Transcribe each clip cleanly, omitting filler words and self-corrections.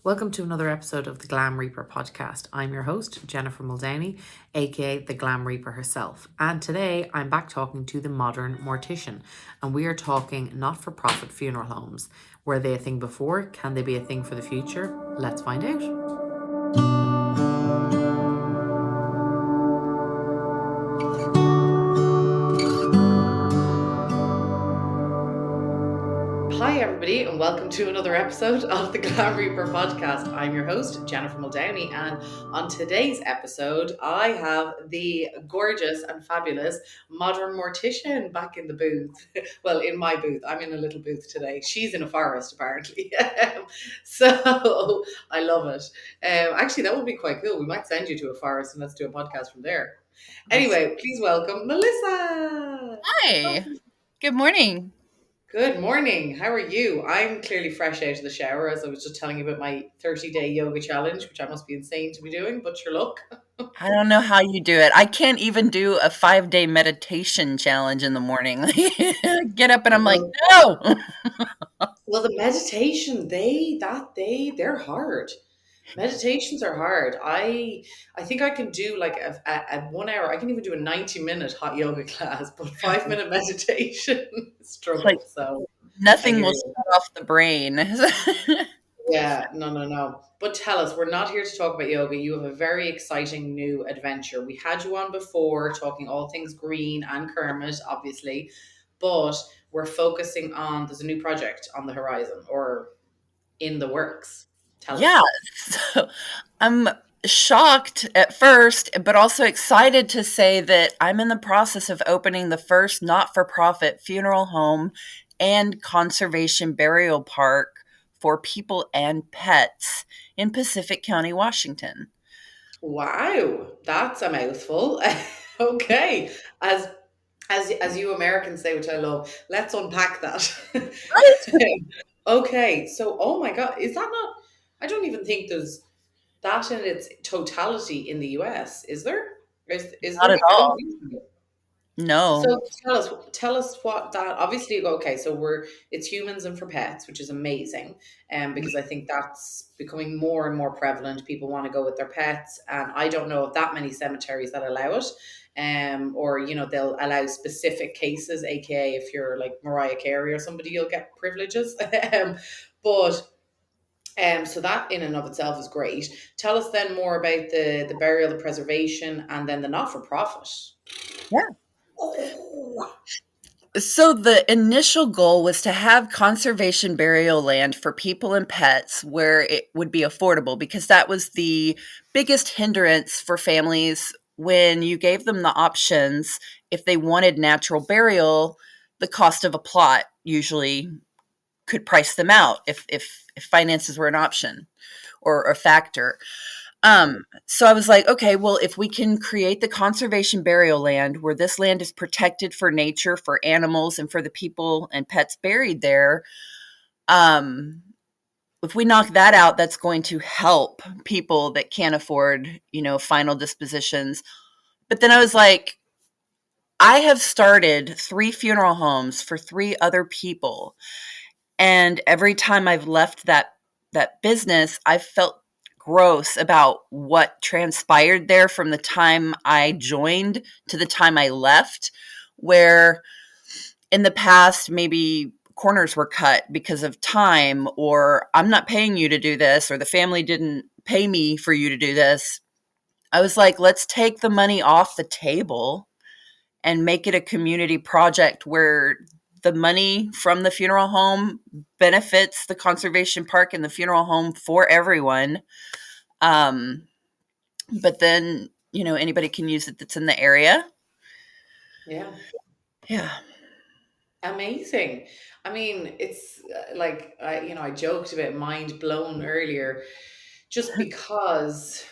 Welcome to another episode of the Glam Reaper podcast. I'm your host, Jennifer Muldowney, aka the Glam Reaper herself. And today I'm back talking to the Modern Mortician. And we are talking not for profit funeral homes. Were they a thing before? Can they be a thing for the future? Let's find out. Hi, everybody, and welcome to another episode of the Glam Reaper podcast. I'm your host, Jennifer Muldowney, and on today's episode, I have the gorgeous and fabulous Modern Mortician back in the booth. Well, in my booth. I'm in a little booth today. She's in a forest, apparently. So I love it. Actually, that would be quite cool. We might send you to a forest and let's do a podcast from there. Anyway, please welcome Melissa. Hi. Good morning. Good morning. How are you? I'm clearly fresh out of the shower, as I was just telling you about my 30-day yoga challenge, which I must be insane to be doing, but sure luck. I don't know how you do it. I can't even do a 5-day meditation challenge in the morning. Get up and I'm like, Well, no. well, the meditation, they're hard. Meditations are hard. I think I can do like a 1 hour. I can even do a 90-minute hot yoga class, but 5 minute meditation It's like struggle. So I nothing hear will you. shut off the brain. Yeah, no, no, no. But tell us, we're not here to talk about yoga. You have a very exciting new adventure. We had you on before talking all things green and Kermit, obviously, but we're focusing on there's a new project on the horizon or in the works. Tell Yeah. us. So I'm shocked at first, but also excited to say that I'm in the process of opening the first not for profit funeral home and conservation burial park for people and pets in Pacific County, Washington. Wow, that's a mouthful. Okay. As as you Americans say, which I love, let's unpack that. Okay, so oh my God, is that not I don't even think there's that in its totality in the US, is there? Is Not at there? I don't all. think so. No. So tell us what that obviously okay, so it's humans and for pets, which is amazing. Because I think that's becoming more and more prevalent. People want to go with their pets, and I don't know of that many cemeteries that allow it. Or they'll allow specific cases, aka if you're like Mariah Carey or somebody, you'll get privileges. But so that in and of itself is great. Tell us then more about the burial, the preservation, and then the not for profit. Yeah. Oh, So the initial goal was to have conservation burial land for people and pets where it would be affordable because that was the biggest hindrance for families when you gave them the options. If they wanted natural burial, the cost of a plot usually could price them out if finances were an option or a factor. So I was like, okay, well, if we can create the conservation burial land where this land is protected for nature, for animals, and for the people and pets buried there, um, if we knock that out, that's going to help people that can't afford, final dispositions. But then I was like, I have started 3 funeral homes for 3 other people. And every time I've left that business, I've felt gross about what transpired there from the time I joined to the time I left, where in the past maybe corners were cut because of time, or I'm not paying you to do this, or the family didn't pay me for you to do this. I was like, let's take the money off the table and make it a community project where the money from the funeral home benefits the conservation park and the funeral home for everyone. Um, but then, anybody can use it that's in the area. yeah. Yeah. Amazing. I mean, it's like I joked about mind blown earlier, just because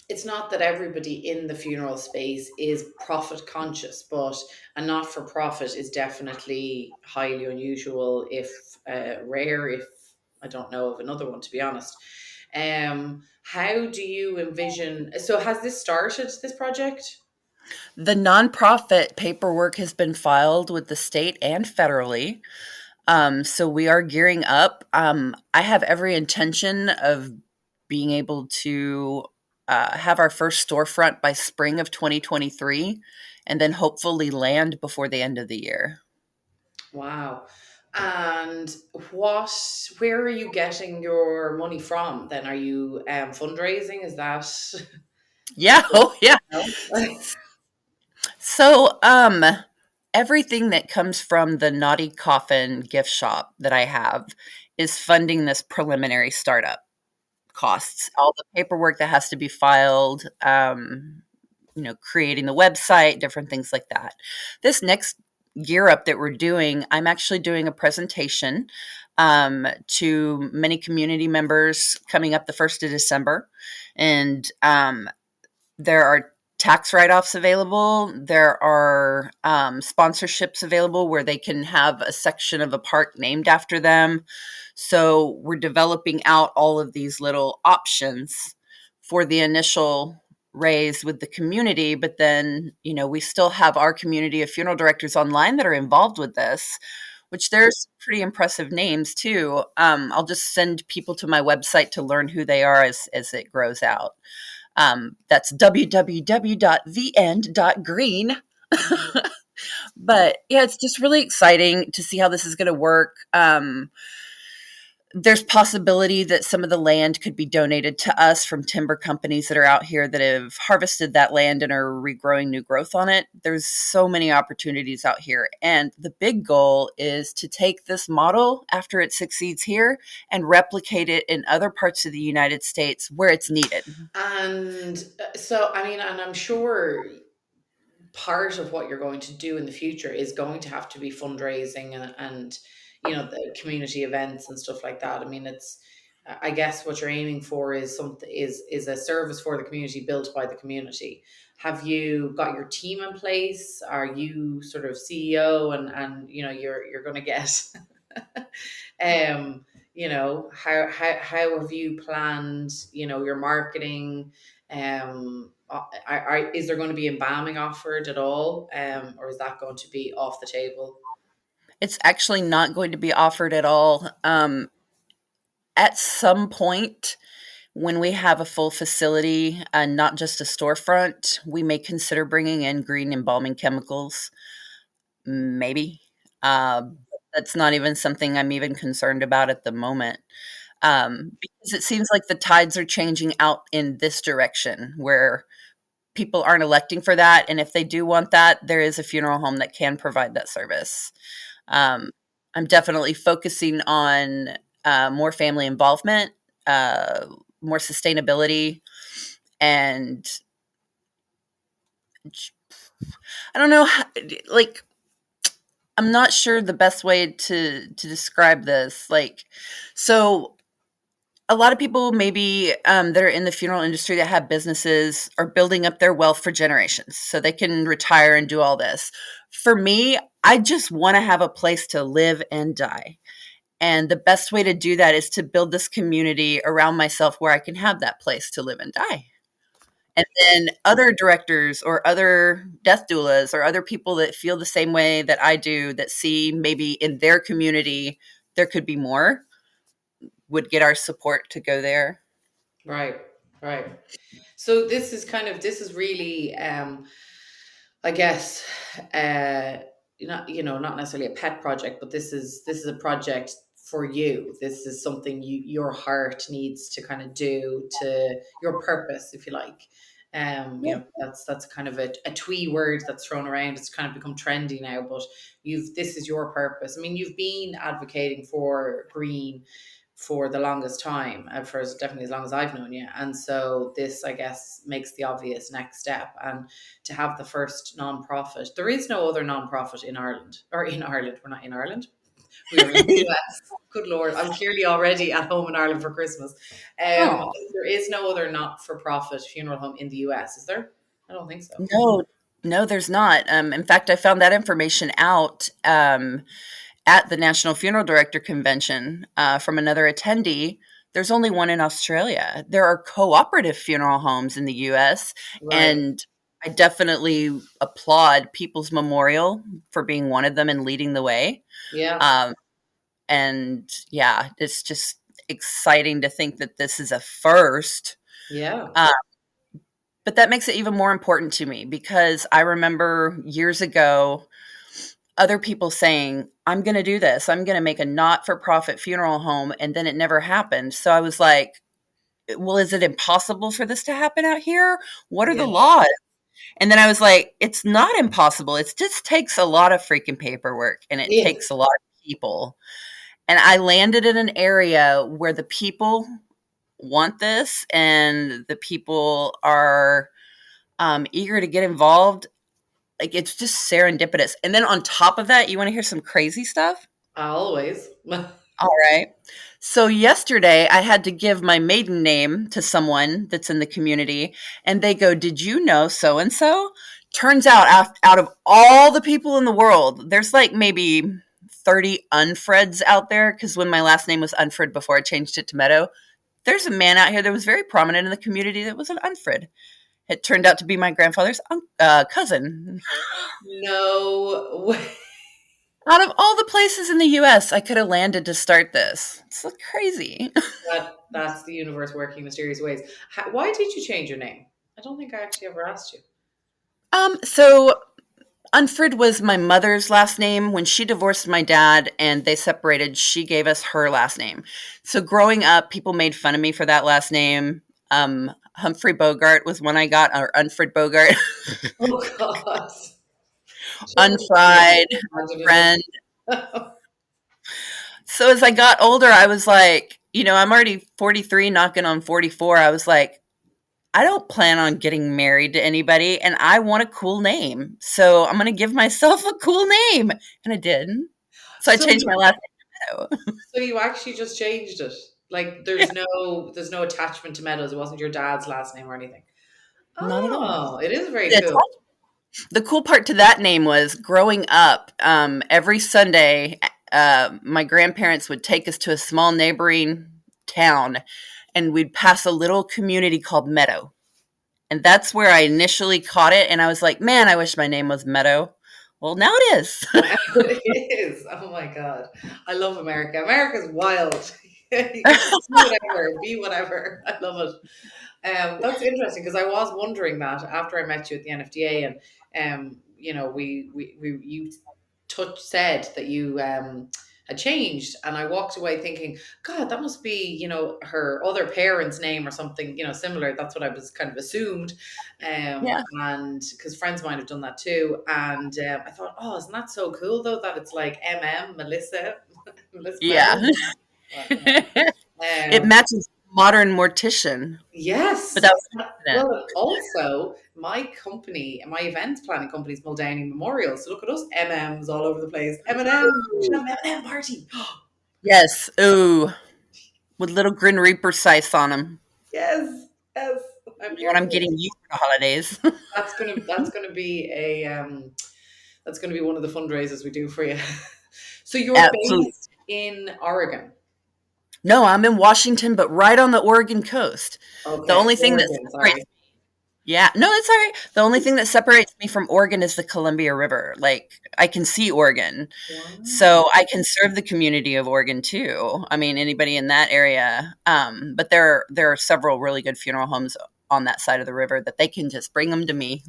it's not that everybody in the funeral space is profit conscious, but a not for profit is definitely highly unusual, if rare. If I don't know of another one, to be honest. How do you envision? So, has this started this project? The nonprofit paperwork has been filed with the state and federally. So we are gearing up. I have every intention of being able to have our first storefront by spring of 2023, and then hopefully land before the end of the year. Wow. And where are you getting your money from then? Are you fundraising? Is that Yeah, oh yeah. no? So, everything that comes from the Naughty Coffin gift shop that I have is funding this preliminary startup costs, all the paperwork that has to be filed, creating the website, different things like that. This next gear up that we're doing, I'm actually doing a presentation to many community members coming up the 1st of December. And there are tax write-offs available. There are sponsorships available where they can have a section of a park named after them. So we're developing out all of these little options for the initial raise with the community. But then, we still have our community of funeral directors online that are involved with this, which there's pretty impressive names too. I'll just send people to my website to learn who they are as it grows out. That's www.theend.green. But yeah, it's just really exciting to see how this is going to work. There's possibility that some of the land could be donated to us from timber companies that are out here that have harvested that land and are regrowing new growth on it. There's so many opportunities out here. And the big goal is to take this model after it succeeds here and replicate it in other parts of the United States where it's needed. And so, I mean, and I'm sure part of what you're going to do in the future is going to have to be fundraising and the community events and stuff like that. I mean, it's I guess what you're aiming for is something is a service for the community built by the community. Have you got your team in place? Are you sort of CEO and you're going to get how have you planned your marketing? Is there going to be embalming offered at all, or is that going to be off the table? It's actually not going to be offered at all. At some point, when we have a full facility and not just a storefront, we may consider bringing in green embalming chemicals. Maybe. Uh, that's not even something I'm even concerned about at the moment. Because it seems like the tides are changing out in this direction where people aren't electing for that. And if they do want that, there is a funeral home that can provide that service. Um, I'm definitely focusing on more family involvement, uh, more sustainability, and I don't know, like I'm not sure the best way to describe this. So a lot of people maybe that are in the funeral industry that have businesses are building up their wealth for generations so they can retire and do all this. For me, I just want to have a place to live and die. And the best way to do that is to build this community around myself where I can have that place to live and die. And then other directors or other death doulas or other people that feel the same way that I do, that see maybe in their community there could be more, would get our support to go there. Right, right. So this is really I guess not necessarily a pet project, but this is a project for you. This is something your heart needs to kind of do to your purpose, if you like. That's kind of a twee word that's thrown around. It's kind of become trendy now, but this is your purpose. I mean, you've been advocating for green for the longest time, for definitely as long as I've known you. And so this, I guess, makes the obvious next step. And to have the first non-profit, there is no other non-profit in Ireland, or in Ireland. We're not in Ireland. We are in the US. Good Lord, I'm clearly already at home in Ireland for Christmas. Oh, There is no other not-for-profit funeral home in the US, is there? I don't think so. no, no, there's not. In fact, I found that information out at the National Funeral Director Convention from another attendee. There's only one in Australia. There are cooperative funeral homes in the US, Right. and I definitely applaud People's Memorial for being one of them and leading the way. Yeah. Um, And yeah, it's just exciting to think that this is a first. Yeah. Uh, but that makes it even more important to me because I remember years ago other people saying, I'm going to do this. I'm going to make a not for profit funeral home. And then it never happened. So I was like, well, is it impossible for this to happen out here? What are the Yeah. laws? And then I was like, it's not impossible. It just takes a lot of freaking paperwork and it Yeah. takes a lot of people. And I landed in an area where the people want this and the people are eager to get involved. Like it's just serendipitous. And then on top of that, you want to hear some crazy stuff? Always. All right. So yesterday I had to give my maiden name to someone that's in the community and they go, "Did you know so and so?" Turns out of all the people in the world, there's like maybe 30 Unfreds out there cuz when my last name was Unfred before I changed it to Meadow, there's a man out here that was very prominent in the community that was an Unfred. It turned out to be my grandfather's cousin. No way. Out of all the places in the US I could have landed to start this. It's like crazy. That's the universe working in mysterious ways. Why did you change your name? I don't think I actually ever asked you. So Unfrid was my mother's last name. When she divorced my dad and they separated, she gave us her last name. So growing up, people made fun of me for that last name. Humphrey Bogart was one I got, or Unfrid Bogart. Oh God. Unfried, friend. So as I got older, I was like, I'm already 43, knocking on 44. I was like, I don't plan on getting married to anybody and I want a cool name. So I'm going to give myself a cool name. And I did. So I So changed my last name to Meadow. so you actually just changed it. Like Yeah, there's no attachment to Meadows. It wasn't your dad's last name or anything. not at all. Oh, it is very The, cool. the cool part to that name was growing up, every Sunday, my grandparents would take us to a small neighboring town and we'd pass a little community called Meadow. And that's where I initially caught it. And I was like, man, I wish my name was Meadow. Well, now it is. It is. Oh my God. I love America. America's wild. You can just do whatever, be whatever. I love it. That's interesting because I was wondering that after I met you at the NFDA, and you said that you had changed, and I walked away thinking, God, that must be her other parent's name or something similar. That's what I was kind of assumed, Yeah. and because friends might have done that too, and I thought, oh, isn't that so cool though that it's like Melissa, Melissa Yeah. Meadows. But, It um, matches Modern Mortician, but Yes. that was an accident. Well, also, my company, my events planning company is Muldowney Memorial. So look at us, MMs all over the place. M&M, we should have an M&M party. Yes. Ooh, with little Grim Reaper size on them. Yes, yes, I'm You know what here I'm for it. getting you for the holidays. That's gonna be that's gonna be one of the fundraisers we do for you. So you're Absolutely. based in Oregon. No, I'm in Washington, but right on the Oregon coast. The Okay, only thing that Oregon, separates sorry. Yeah, no, it's all right. The only thing that separates me from Oregon is the Columbia River. Like, I can see Oregon. Wow. So I can serve the community of Oregon too. I mean, anybody in that area. But there are several really good funeral homes on that side of the river that they can just bring them to me.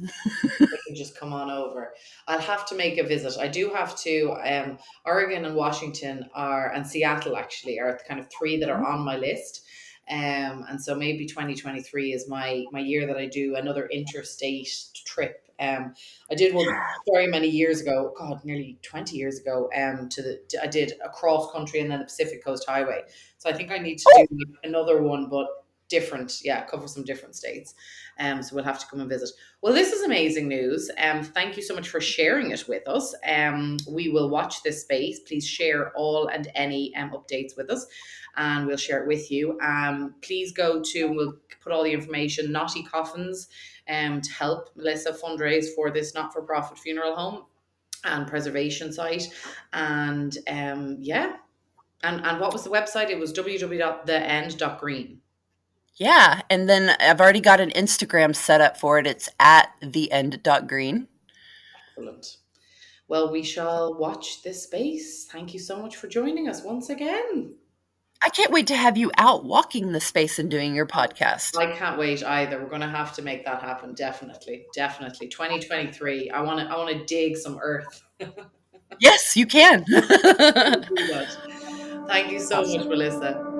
They can just come on over. I'll have to make a visit. I do have to. Oregon and Washington and Seattle actually are the kind of three that are on my list. And so maybe 2023 is my year that I do another interstate trip. I did one very many years ago. God, nearly 20 years ago. I did a cross country and then the Pacific Coast Highway. So I think I need to do another one, but different. Yeah, cover some different states. So we'll have to come and visit. Well, this is amazing news. Thank you so much for sharing it with us. We will watch this space. Please share all and any updates with us, and we'll share it with you. Please we'll put all the information, Naughty Coffins, to help Melissa fundraise for this not for profit funeral home and preservation site. And yeah. And what was the website? It was www.theend.green. Yeah, and then I've already got an Instagram set up for it. It's at theend.green. Excellent. well, we shall watch this space. Thank you so much for joining us once again. I can't wait to have you out walking the space and doing your podcast. I can't wait either. We're going to have to make that happen. Definitely. Definitely. 2023. I want to dig some earth. Yes, you can. Do that. Thank you so much, Awesome. Melissa.